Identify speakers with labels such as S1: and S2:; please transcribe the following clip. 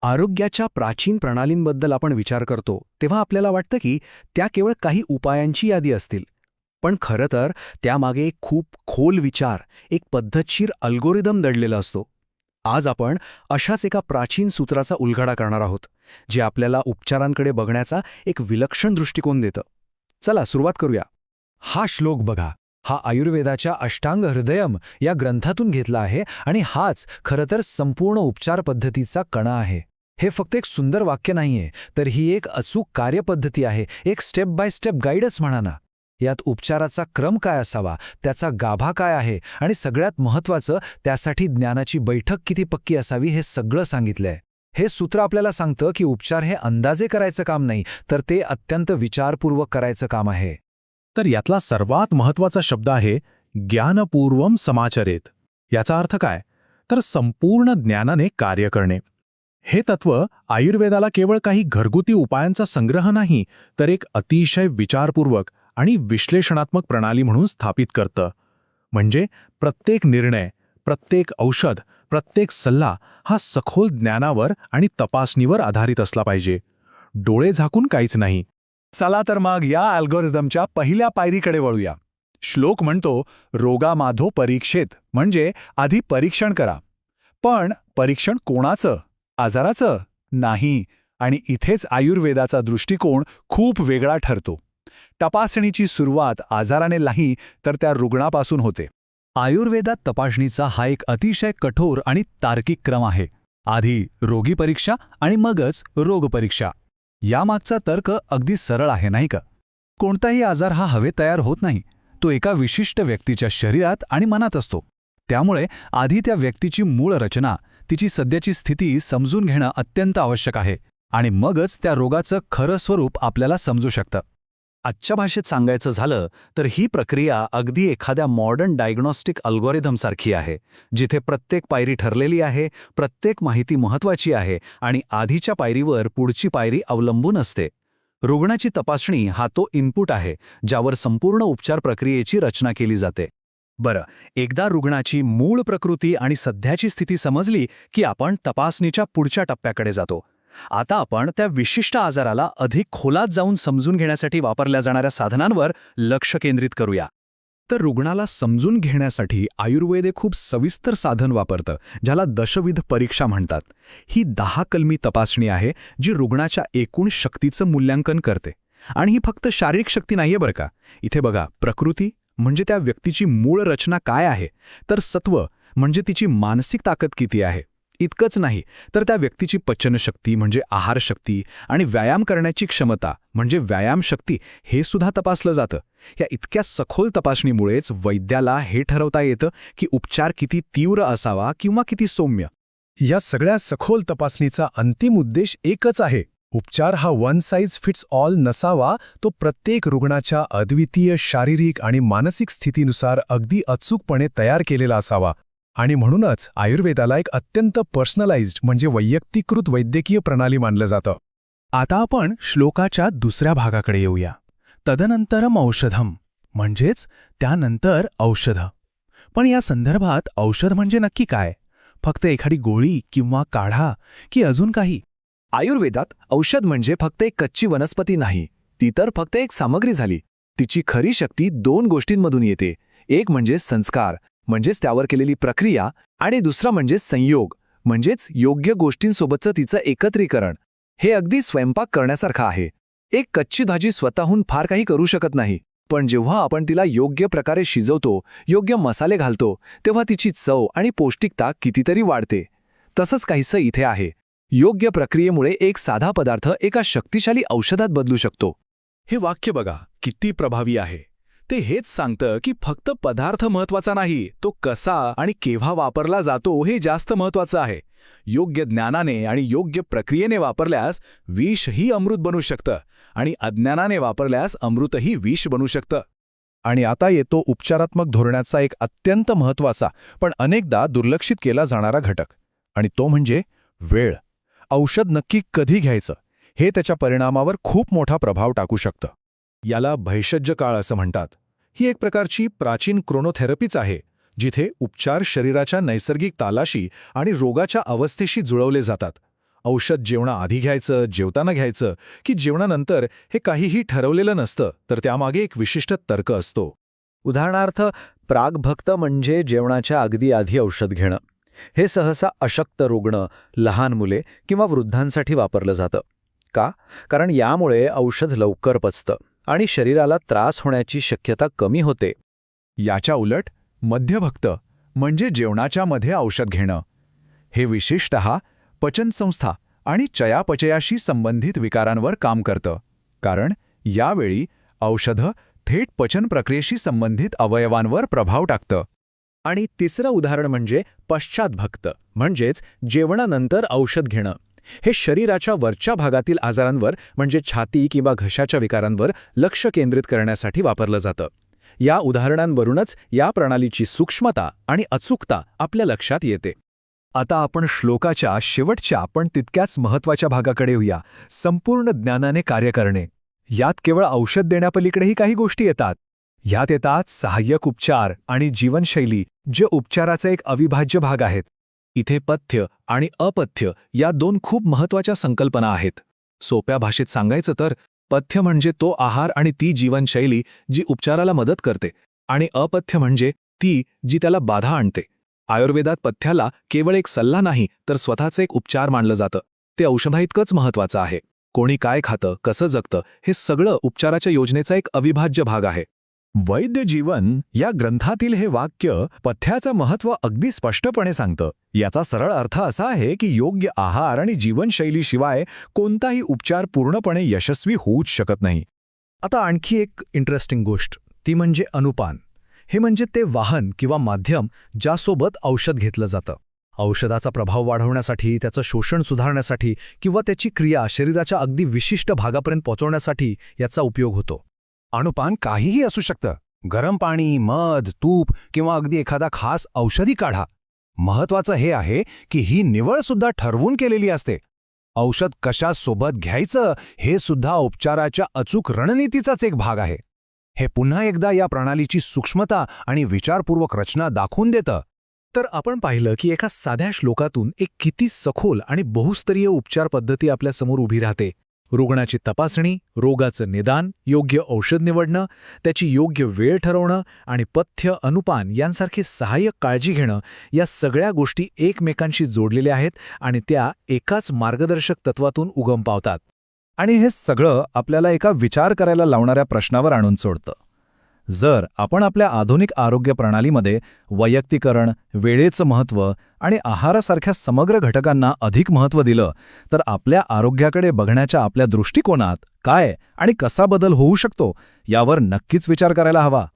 S1: आरोग्याच्या प्राचीन प्रणालींबद्दल आपण विचार करतो तेव्हा आपल्याला वाटतं की त्या केवळ काही उपायांची यादी असतील. पण खरं तर त्यामागे एक खूप खोल विचार, एक पद्धतशीर अल्गोरिदम दडलेला असतो. आज आपण अशाच एका प्राचीन सूत्राचा उलगडा करणार आहोत, जे आपल्याला उपचारांकडे बघण्याचा एक विलक्षण दृष्टिकोन देतं. चला सुरुवात करूया.
S2: हा श्लोक बघा, हा आयुर्वेदाच्या अष्टांग हृदयम या ग्रंथातून घेतला आहे आणि हाच खरं तर संपूर्ण उपचार पद्धतीचा कणा आहे. हे फक्त एक सुंदर वाक्य नाहीये, तर ही एक अचूक कार्यपद्धती आहे, एक स्टेप बाय स्टेप गाईडच म्हणा ना. यात उपचाराचा क्रम काय असावा, त्याचा गाभा काय आहे आणि सगळ्यात महत्त्वाचं त्यासाठी ज्ञानाची बैठक किती पक्की असावी हे सगळं सांगितलंय. हे सूत्र आपल्याला सांगतं की उपचार हे अंदाजे करायचं काम नाही, तर ते अत्यंत विचारपूर्वक करायचं काम आहे.
S3: तर यातला सर्वात महत्त्वाचा शब्द आहे ज्ञानपूर्वम समाचरेत. याचा अर्थ काय? तर संपूर्ण ज्ञानाने कार्य करणे. हे तत्त्व आयुर्वेदाला केवळ काही घरगुती उपायांचा संग्रह नाही, तर एक अतिशय विचारपूर्वक आणि विश्लेषणात्मक प्रणाली म्हणून स्थापित करतं. म्हणजे प्रत्येक निर्णय, प्रत्येक औषध, प्रत्येक सल्ला हा सखोल ज्ञानावर आणि तपासणीवर आधारित असला पाहिजे. डोळे झाकून काहीच नाही.
S2: चला तर मग या अल्गोरिदमच्या पहिल्या पायरीकडे वळूया. श्लोक म्हणतो रोगामाधो परीक्षेत, म्हणजे आधी परीक्षण करा. पण परीक्षण कोणाचं? आजाराचं? नाही. आणि इथेच आयुर्वेदाचा दृष्टिकोन खूप वेगळा ठरतो. तपासणीची सुरुवात आजाराने नाही, तर त्या रुग्णापासून होते. आयुर्वेदात तपासणीचा हा एक अतिशय कठोर आणि तार्किक क्रम आहे. आधी रोगी परीक्षा आणि मगच रोगपरीक्षा. यामागचा तर्क अगदी सरळ आहे, नाही का? कोणताही आजार हा हवेत तयार होत नाही, तो एका विशिष्ट व्यक्तीच्या शरीरात आणि मनात असतो. त्यामुळे आधी त्या व्यक्तीची मूळ रचना, तिची सध्याची स्थिती समजून घेणं अत्यंत आवश्यक आहे, आणि मगच त्या रोगाचं खरं स्वरूप आपल्याला समजू शकतं. आजच्या भाषेत सांगायचं झालं तर ही प्रक्रिया अगदी एखाद्या मॉडर्न डायग्नॉस्टिक अल्गोरिदमसारखी आहे, जिथे प्रत्येक पायरी ठरलेली आहे, प्रत्येक माहिती महत्त्वाची आहे आणि आधीच्या पायरीवर पुढची पायरी अवलंबून असते. रुग्णाची तपासणी हा तो इनपुट आहे, ज्यावर संपूर्ण उपचार प्रक्रियेची रचना केली जाते.
S3: बरं, एकदा रुग्णाची मूळ प्रकृती आणि सध्याची स्थिती समजली की आपण तपासणीच्या पुढच्या टप्प्याकडे जातो. आता आपण त्या विशिष्ट आजाराला अधिक खोलात जाऊन समजून घेण्यासाठी वापरल्या जाणाऱ्या साधनांवर लक्ष केंद्रित करूया.
S1: तर रुग्णाला समजून घेण्यासाठी आयुर्वेद खूप सविस्तर साधन वापरतं, ज्याला दशविध परीक्षा म्हणतात. ही 10 कलमी तपासणी आहे, जी रुग्णाच्या एकूण शक्तीचं मूल्यांकन करते. आणि ही फक्त शारीरिक शक्ती नाहीये बरं का. इथे बघा, प्रकृती म्हणजे त्या व्यक्तीची मूळ रचना काय आहे, तर सत्व म्हणजे तिची मानसिक ताकद किती आहे. इतकंच नाही, तर त्या व्यक्तीची पचनशक्ती म्हणजे आहारशक्ती आणि व्यायाम करण्याची क्षमता म्हणजे व्यायामशक्ती हे सुद्धा तपासलं जातं. या इतक्या सखोल तपासणीमुळेच वैद्याला हे ठरवता येतं की उपचार किती तीव्र असावा किंवा किती सौम्य.
S3: या सगळ्या सखोल तपासणीचा अंतिम उद्देश एकच आहे. उपचार हा वन साइज फिट्स ऑल नसावा, तो प्रत्येक रुग्णाच्या अद्वितीय शारीरिक आणि मानसिक स्थितीनुसार अगदी अचूकपणे तयार केलेला असावा. आणि म्हणूनच आयुर्वेदाला एक अत्यंत पर्सनलाइज्ड म्हणजे वैयक्तिकृत वैद्यकीय प्रणाली मानलं जातं. आता आपण श्लोकाच्या दुसऱ्या भागाकडे येऊया. तदनंतरम औषधम, म्हणजेच त्यानंतर औषध. पण या संदर्भात औषध म्हणजे नक्की काय? फक्त एखादी गोळी किंवा काढा की अजून काही?
S2: आयुर्वेदात औषध म्हणजे फक्त एक कच्ची वनस्पती नाही, ती तर फक्त एक सामग्री झाली. तिची खरी शक्ती 2 गोष्टींमधून येते. एक म्हणजे संस्कार, म्हणजेच त्यावर केलेली प्रक्रिया, आणि दुसरा म्हणजे संयोग, म्हणजेच योग्य गोष्टींसोबतचं तिचं एकत्रीकरण. हे अगदी स्वयंपाक करण्यासारखं आहे. एक कच्ची भाजी स्वतःहून फार काही करू शकत नाही, पण जेव्हा आपण तिला योग्य प्रकारे शिजवतो, योग्य मसाले घालतो, तेव्हा तिची चव आणि पौष्टिकता कितीतरी वाढते. तसंच काहीसं इथे आहे. योग्य प्रक्रियेमुळे एक साधा पदार्थ एका शक्तिशाली औषधात बदलू शकतो.
S3: हे वाक्य बघा किती प्रभावी आहे. ते हेच सांगतं की फक्त पदार्थ महत्त्वाचा नाही, तो कसा आणि केव्हा वापरला जातो हे जास्त महत्त्वाचं आहे. योग्य ज्ञानाने आणि योग्य प्रक्रियेने वापरल्यास विषही अमृत बनू शकतं, आणि अज्ञानाने वापरल्यास अमृतही विष बनू शकतं. आणि आता येतो उपचारात्मक धोरणाचा एक अत्यंत महत्त्वाचा पण अनेकदा दुर्लक्षित केला जाणारा घटक, आणि तो म्हणजे वेळ. औषध नक्की कधी घ्यायचं हे त्याच्या परिणामावर खूप मोठा प्रभाव टाकू शकतं. याला भैषज्य काळ असं म्हणतात. ही एक प्रकारची प्राचीन क्रोनोथेरपीच आहे, जिथे उपचार शरीराच्या नैसर्गिक तालाशी आणि रोगाच्या अवस्थेशी जुळवले जातात. औषध जेवणाआधी घ्यायचं, जेवताना घ्यायचं की जेवणानंतर हे काहीही ठरवलेलं नसतं, तर त्यामागे एक विशिष्ट तर्क असतो.
S1: उदाहरणार्थ प्रागभक्त म्हणजे जेवणाच्या अगदी आधी औषध घेणं. हे सहसा अशक्त रुग्ण, लहान मुले किंवा वृद्धांसाठी वापरलं जातं. का? कारण यामुळे औषध लवकर पचतं आणि शरीराला त्रास होण्याची शक्यता कमी होते.
S2: याच्या उलट मध्यभक्त म्हणजे जेवणाच्या मध्ये औषध घेणं. हे विशेषतः पचनसंस्था आणि चयापचयाशी संबंधित विकारांवर काम करतं, कारण यावेळी औषधं थेट पचन प्रक्रियेशी संबंधित अवयवांवर प्रभाव टाकतं.
S1: आणि तिसरं उदाहरण म्हणजे पश्चातभक्त, म्हणजेच जेवणानंतर औषध घेणं. हे शरीराच्या वरच्या भागातील आजारांवर म्हणजे छाती किंवा घशाच्या विकारांवर लक्ष केंद्रित करण्यासाठी वापरलं जातं. या उदाहरणांवरूनच या प्रणालीची सूक्ष्मता आणि अचूकता आपल्या लक्षात येते. आता आपण श्लोकाच्या शेवटच्या पण तितक्याच महत्त्वाच्या भागाकडे येऊया, संपूर्ण ज्ञानाने कार्य करणे. यात केवळ औषध देण्यापलीकडेही काही गोष्टी येतात. ह्यात येतात सहाय्यक उपचार आणि जीवनशैली, जे उपचाराचा एक अविभाज्य भाग आहेत.
S3: इथे पथ्य आणि अपथ्य या दोन खूप महत्त्वाच्या संकल्पना आहेत. सोप्या भाषेत सांगायचं तर पथ्य म्हणजे तो आहार आणि ती जीवनशैली जी उपचाराला मदत करते, आणि अपथ्य म्हणजे ती जी त्याला बाधा आणते. आयुर्वेदात पथ्याला केवळ एक सल्ला नाही, तर स्वतःचं एक उपचार मानलं जातं. ते औषधाइतकंच महत्त्वाचं आहे. कोणी काय खातं, कसं जगतं, हे सगळं उपचाराच्या योजनेचा एक अविभाज्य भाग आहे.
S2: वैद्य जीवन या ग्रंथातील हे वाक्य पथ्याचं महत्त्व अगदी स्पष्टपणे सांगतं. याचा सरळ अर्थ असा आहे की योग्य आहार आणि जीवनशैलीशिवाय कोणताही उपचार पूर्णपणे यशस्वी होऊच शकत नाही.
S1: आता आणखी एक इंटरेस्टिंग गोष्ट, ती म्हणजे अनुपान. हे म्हणजे ते वाहन किंवा माध्यम ज्यासोबत औषध घेतलं जातं. औषधाचा प्रभाव वाढवण्यासाठी, त्याचं शोषण सुधारण्यासाठी किंवा त्याची क्रिया शरीराच्या अगदी विशिष्ट भागापर्यंत पोहोचवण्यासाठी याचा उपयोग होतो.
S2: अनुपान काहीही असू शकतं. गरम पाणी, मध, तूप किंवा अगदी एखादा खास औषधी काढा. महत्वाचं हे आहे की ही निवड सुद्धा ठरवून केलेली असते. औषध कशासोबत घ्यायचं हे सुद्धा उपचाराच्या अचूक रणनीतीचाच एक भाग आहे. हे पुन्हा एकदा या प्रणालीची सूक्ष्मता आणि विचारपूर्वक रचना दाखवून देतं.
S1: तर आपण पाहिलं की एका साध्या श्लोकातून एक किती सखोल आणि बहुस्तरीय उपचार पद्धती आपल्यासमोर उभी राहते. रुग्णाची तपासणी, रोगाचं निदान, योग्य औषध निवडणं, त्याची योग्य वेळ ठरवणं आणि पथ्य, अनुपान यांसारखी सहाय्यक काळजी घेणं, या सगळ्या गोष्टी एकमेकांशी जोडलेल्या आहेत आणि त्या एकाच मार्गदर्शक तत्वातून उगम पावतात.
S2: आणि हे सगळं आपल्याला एका विचार करायला लावणाऱ्या प्रश्नावर आणून सोडतं. जर आपण आपल्या आधुनिक आरोग्य प्रणालीमध्ये वैयक्तिकरण, वेळेचं महत्त्व आणि आहारासारख्या समग्र घटकांना अधिक महत्त्व दिलं, तर आपल्या आरोग्याकडे बघण्याच्या आपल्या दृष्टिकोनात काय आणि कसा बदल होऊ शकतो यावर नक्कीच विचार करायला हवा.